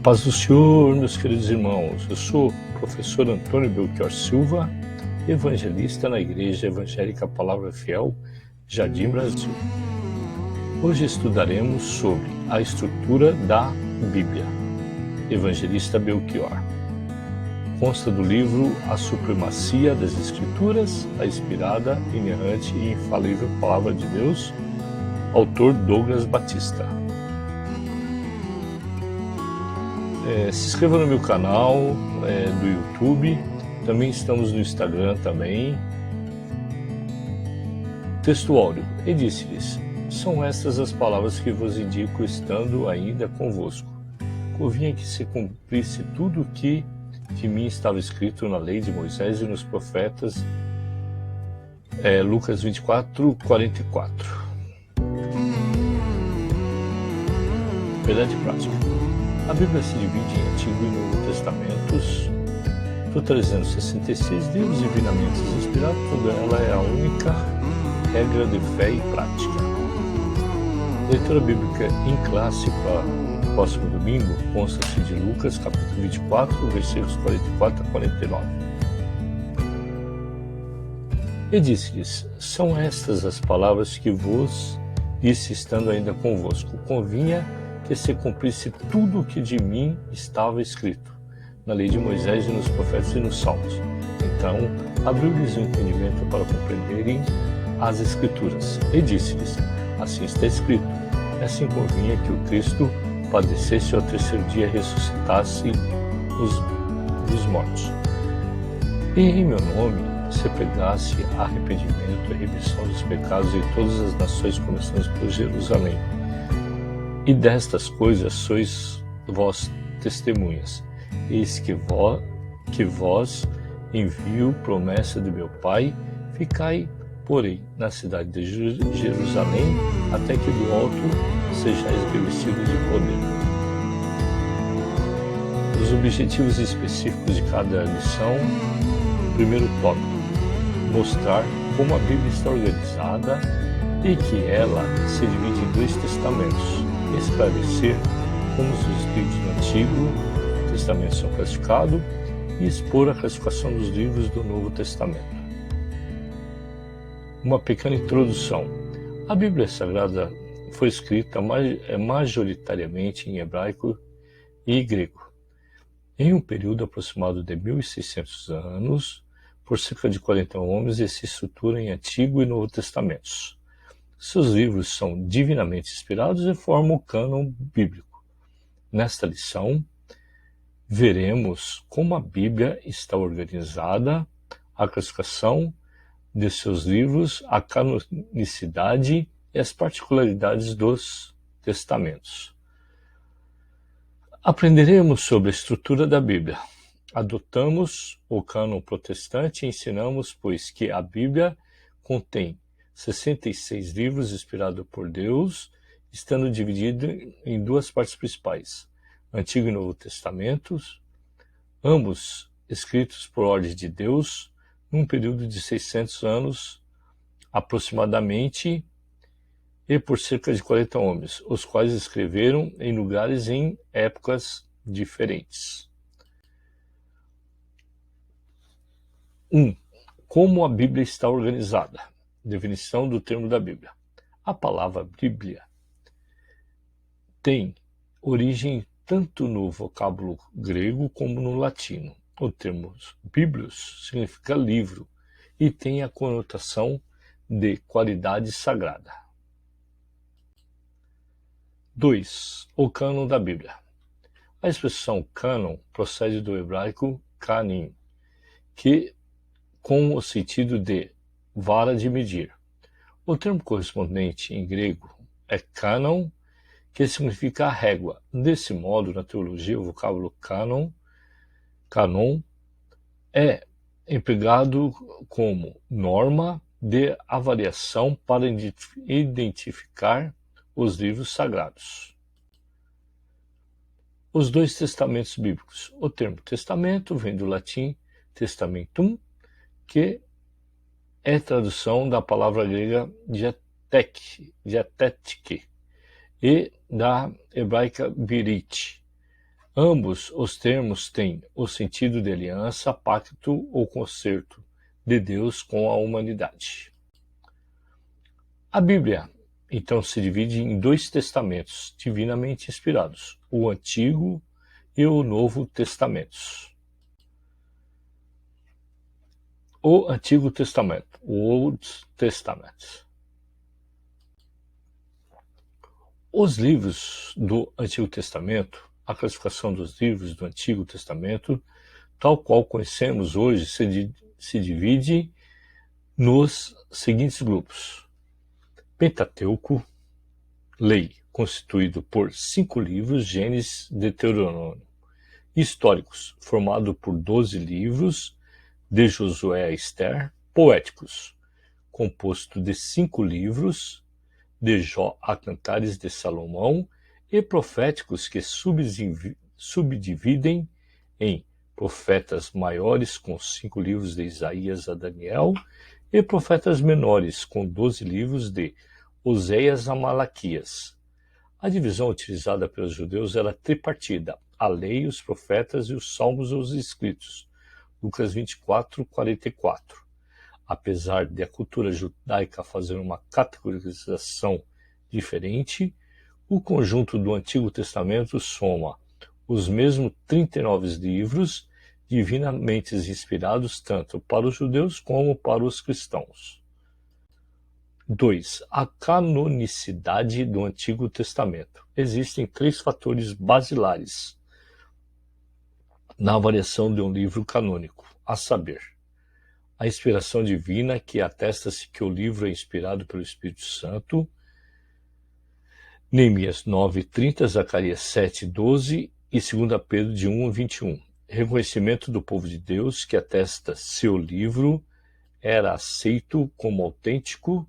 Paz do Senhor, meus queridos irmãos. Eu sou o professor Antônio Belchior Silva, evangelista na Igreja Evangélica Palavra Fiel, Jardim Brasil. Hoje estudaremos sobre a estrutura da Bíblia. Evangelista Belchior. Consta do livro A Supremacia das Escrituras, a inspirada, inerrante e infalível Palavra de Deus, autor Douglas Batista. Se inscreva no meu canal do YouTube, também estamos no Instagram também. Texto áudio. E disse-lhes: são estas as palavras que vos indico estando ainda convosco. Convinha que se cumprisse tudo o que de mim estava escrito na lei de Moisés e nos profetas. Lucas 24, 44. Verdade prática. A Bíblia se divide em Antigo e Novo Testamentos, totalizando 66 livros divinamente inspirados. Toda ela é a única regra de fé e prática. Leitura bíblica em classe para o próximo domingo consta-se de Lucas, capítulo 24, versículos 44 a 49. E disse-lhes: são estas as palavras que vos disse estando ainda convosco. Convinha que se cumprisse tudo o que de mim estava escrito na lei de Moisés e nos profetas e nos salmos. Então abriu-lhes o entendimento para compreenderem as Escrituras. E disse-lhes: assim está escrito. Assim convinha que o Cristo padecesse e ao terceiro dia ressuscitasse dos mortos. E em meu nome se pregasse arrependimento e remissão dos pecados em todas as nações, começando por Jerusalém. E destas coisas sois vós testemunhas. Eis que vós envio promessa de meu Pai. Ficai, porém, na cidade de Jerusalém, até que do alto sejais revestidos de poder. Os objetivos específicos de cada lição. Primeiro tópico: mostrar como a Bíblia está organizada e que ela se divide em 2 testamentos. Esclarecer como os livros do Antigo Testamento são classificados e expor a classificação dos livros do Novo Testamento. Uma pequena introdução. A Bíblia Sagrada foi escrita majoritariamente em hebraico e grego, em um período aproximado de 1.600 anos, por cerca de 40 homens, e se estrutura em Antigo e Novo Testamentos. Seus livros são divinamente inspirados e formam o cânon bíblico. Nesta lição, veremos como a Bíblia está organizada, a classificação de seus livros, a canonicidade e as particularidades dos testamentos. Aprenderemos sobre a estrutura da Bíblia. Adotamos o cânon protestante e ensinamos, pois, que a Bíblia contém 66 livros inspirados por Deus, estando dividido em 2 partes principais, Antigo e Novo Testamentos, ambos escritos por ordem de Deus, num período de 600 anos aproximadamente, e por cerca de 40 homens, os quais escreveram em lugares e em épocas diferentes. 1. Como a Bíblia está organizada. Definição do termo da Bíblia. A palavra Bíblia tem origem tanto no vocábulo grego como no latino. O termo Bíblios significa livro e tem a conotação de qualidade sagrada. 2. O cânon da Bíblia. A expressão cânon procede do hebraico kanim, que com o sentido de vara de medir. O termo correspondente em grego é cânon, que significa a régua. Desse modo, na teologia, o vocábulo canon, é empregado como norma de avaliação para identificar os livros sagrados. Os 2 testamentos bíblicos. O termo testamento vem do latim testamentum, que é tradução da palavra grega diatétique, e da hebraica birit, Ambos os termos têm o sentido de aliança, pacto ou concerto de Deus com a humanidade. A Bíblia, então, se divide em 2 testamentos divinamente inspirados, o Antigo e o Novo Testamentos. O Antigo Testamento, o Old Testament. Os livros do Antigo Testamento, a classificação dos livros do Antigo Testamento, tal qual conhecemos hoje, se divide nos seguintes grupos: Pentateuco, lei, constituído por 5 livros, Gênesis, Deuteronômio. Históricos, formado por 12 livros, de Josué a Esther. Poéticos, composto de 5 livros, de Jó a Cantares de Salomão. E proféticos, que subdividem em profetas maiores, com 5 livros, de Isaías a Daniel, e profetas menores, com 12 livros, de Oséias a Malaquias. A divisão utilizada pelos judeus era tripartida: a lei, os profetas e os salmos ou os escritos. Lucas 24, 44. Apesar de a cultura judaica fazer uma categorização diferente, o conjunto do Antigo Testamento soma os mesmos 39 livros, divinamente inspirados tanto para os judeus como para os cristãos. 2. A canonicidade do Antigo Testamento. Existem 3 fatores basilares na avaliação de um livro canônico, a saber, a inspiração divina, que atesta-se que o livro é inspirado pelo Espírito Santo, Neemias 9:30, Zacarias 7:12 e 2 Pedro de 1:21. Reconhecimento do povo de Deus, que atesta se o livro era aceito como autêntico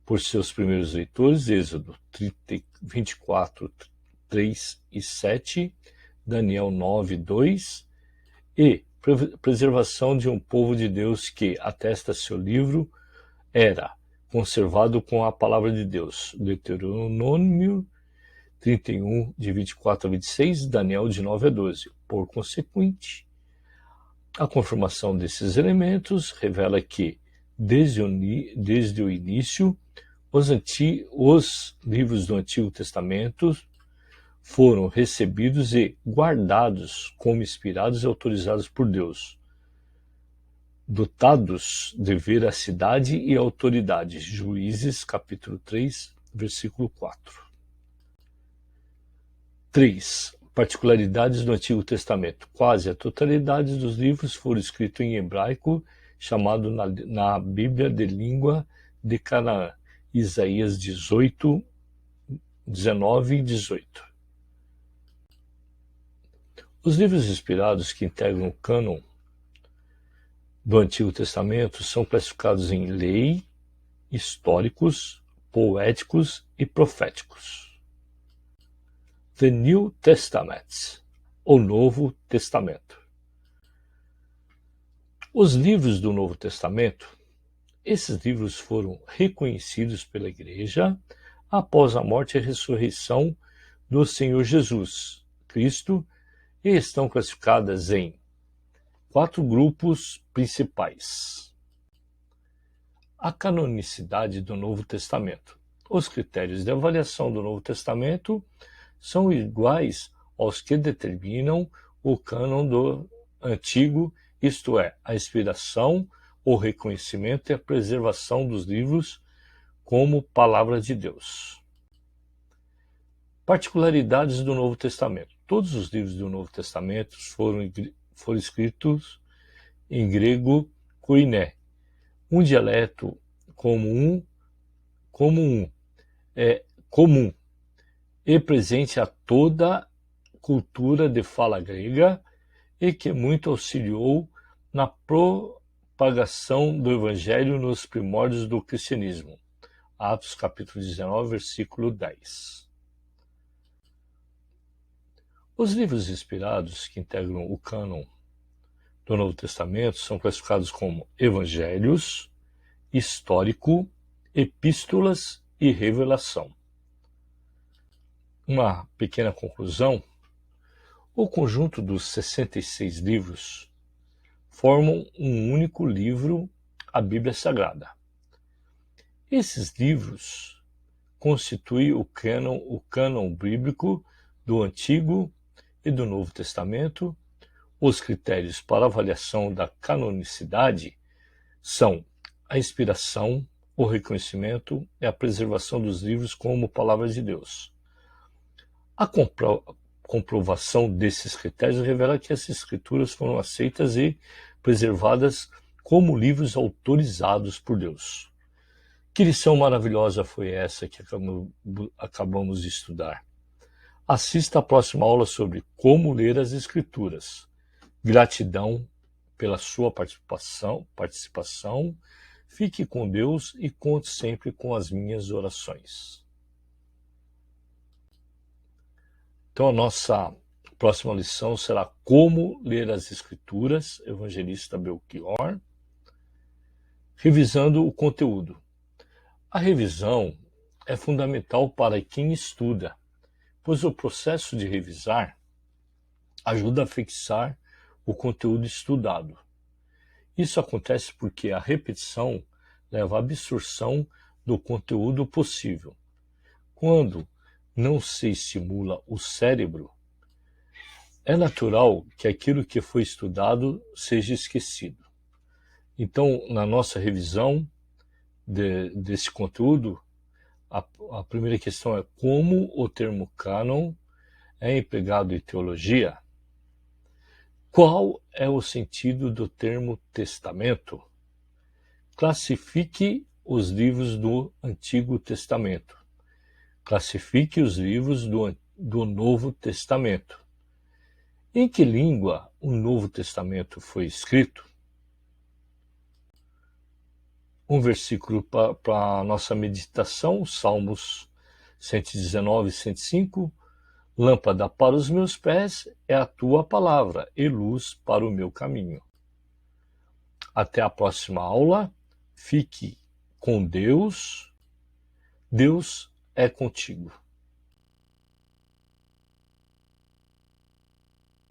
por seus primeiros leitores, Êxodo 24, 3 e 7, Daniel 9, 2, e preservação de um povo de Deus que atesta seu livro era conservado com a palavra de Deus, Deuteronômio 31, de 24 a 26, Daniel de 9 a 12. Por consequente, a confirmação desses elementos revela que, desde o início, os livros do Antigo Testamento foram recebidos e guardados como inspirados e autorizados por Deus, dotados de veracidade e autoridade. Juízes, capítulo 3, versículo 4. 3. Particularidades do Antigo Testamento. Quase a totalidade dos livros foram escritos em hebraico, chamado na Bíblia de língua de Canaã. Isaías 18, 19 e 18. Os livros inspirados que integram o cânon do Antigo Testamento são classificados em lei, históricos, poéticos e proféticos. The New Testament, o Novo Testamento. Os livros do Novo Testamento, esses livros foram reconhecidos pela Igreja após a morte e ressurreição do Senhor Jesus Cristo e estão classificadas em 4 grupos principais. A canonicidade do Novo Testamento. Os critérios de avaliação do Novo Testamento são iguais aos que determinam o cânon do Antigo, isto é, a inspiração, o reconhecimento e a preservação dos livros como palavra de Deus. Particularidades do Novo Testamento. Todos os livros do Novo Testamento foram escritos em grego koiné, um dialeto comum e presente a toda a cultura de fala grega e que muito auxiliou na propagação do Evangelho nos primórdios do cristianismo. Atos capítulo 19, versículo 10. Os livros inspirados que integram o cânon do Novo Testamento são classificados como Evangelhos, Histórico, Epístolas e Revelação. Uma pequena conclusão: O conjunto dos 66 livros formam um único livro, a Bíblia Sagrada. Esses livros constituem o cânon bíblico do Antigo e do Novo Testamento. Os critérios para avaliação da canonicidade são a inspiração, o reconhecimento e a preservação dos livros como palavras de Deus. A comprovação desses critérios revela que as escrituras foram aceitas e preservadas como livros autorizados por Deus. Que lição maravilhosa foi essa que acabamos de estudar? Assista à próxima aula sobre como ler as escrituras. Gratidão pela sua participação. Fique com Deus e conte sempre com as minhas orações. Então a nossa próxima lição será como ler as escrituras, Evangelista Belchior, revisando o conteúdo. A revisão é fundamental para quem estuda, pois o processo de revisar ajuda a fixar o conteúdo estudado. Isso acontece porque a repetição leva à absorção do conteúdo possível. Quando não se estimula o cérebro, é natural que aquilo que foi estudado seja esquecido. Então, na nossa revisão desse conteúdo, a primeira questão é como o termo cânon é empregado em teologia. Qual é o sentido do termo testamento? Classifique os livros do Antigo Testamento. Classifique os livros do Novo Testamento. Em que língua o Novo Testamento foi escrito? Um versículo para a nossa meditação, Salmos 119, 105. Lâmpada para os meus pés é a tua palavra e luz para o meu caminho. Até a próxima aula. Fique com Deus. Deus é contigo.